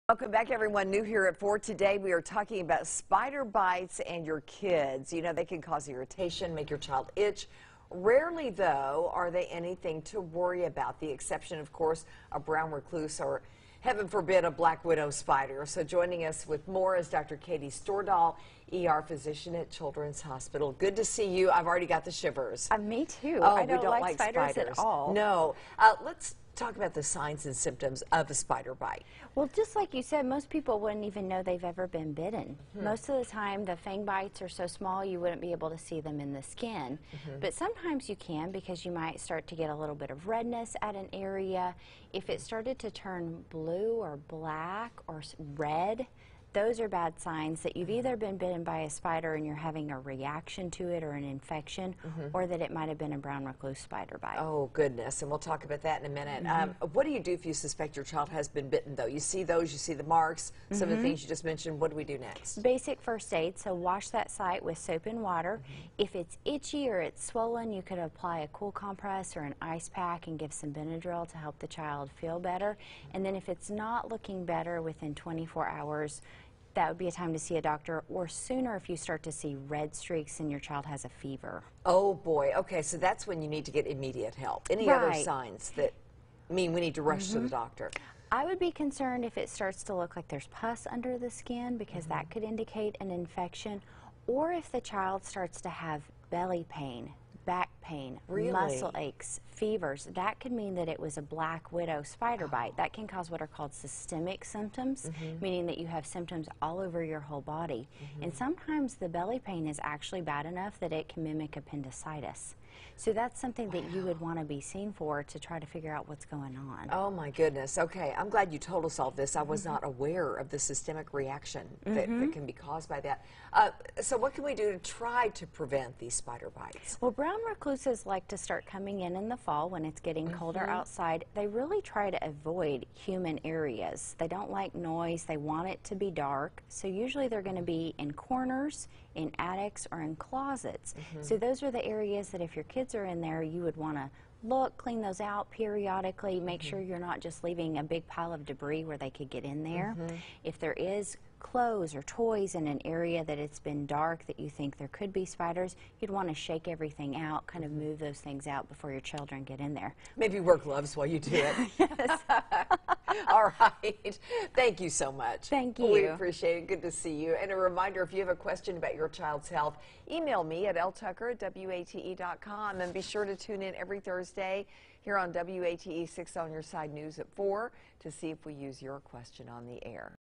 Welcome back, everyone new here at 4. Today we are talking about spider bites and your kids. You know, they can cause irritation, make your child itch. Rarely, though, are they anything to worry about. The exception, of course, a brown recluse or, heaven forbid, a black widow spider. So joining us with more is Dr. Katie Stordahl, ER physician at Children's Hospital. Good to see you. I've already got the shivers. Me too. Oh, I don't we don't like spiders at all. No. Let's talk about the signs and symptoms of a spider bite. Well, just like you said, most people wouldn't even know they've ever been bitten. Most of the time, the fang bites are so small you wouldn't be able to see them in the skin. But sometimes you can, because you might start to get a little bit of redness at an area. If it started to turn blue or black or red, those are bad signs that you've either been bitten by a spider and you're having a reaction to it or an infection, or that it might have been a brown recluse spider bite. Oh, goodness. And we'll talk about that in a minute. What do you do if you suspect your child has been bitten, though? You see those, you see the marks, some of the things you just mentioned. What do we do next? Basic first aid, so wash that site with soap and water. If it's itchy or it's swollen, you could apply a cool compress or an ice pack and give some Benadryl to help the child feel better. And then if it's not looking better within 24 hours, that would be a time to see a doctor, or sooner if you start to see red streaks and your child has a fever. Oh, boy. Okay, so that's when you need to get immediate help. Any other signs that mean we need to rush to the doctor? I would be concerned if it starts to look like there's pus under the skin, because that could indicate an infection, or if the child starts to have belly pain, back pain, muscle aches, fevers. That could mean that it was a black widow spider bite. That can cause what are called systemic symptoms, meaning that you have symptoms all over your whole body. And sometimes the belly pain is actually bad enough that it can mimic appendicitis. So that's something that you would want to be seen for to try to figure out what's going on. Oh, my goodness. Okay, I'm glad you told us all this. I was not aware of the systemic reaction that can be caused by that. So what can we do to try to prevent these spider bites? Well, brown recluses like to start coming in the fall when it's getting colder outside. They really try to avoid human areas. They don't like noise. They want it to be dark. So usually they're going to be in corners, in attics, or in closets. So those are the areas that if your kids are in there, you would want to look, clean those out periodically, make sure you're not just leaving a big pile of debris where they could get in there. If there is clothes or toys in an area that it's been dark that you think there could be spiders, you'd want to shake everything out, kind of move those things out before your children get in there. Maybe wear gloves while you do it. Yes. All right. Thank you so much. Thank you. We appreciate it. Good to see you. And a reminder, if you have a question about your child's health, email me at ltucker@wate.com, and be sure to tune in every Thursday here on WATE 6 on Your Side News at 4 to see if we use your question on the air.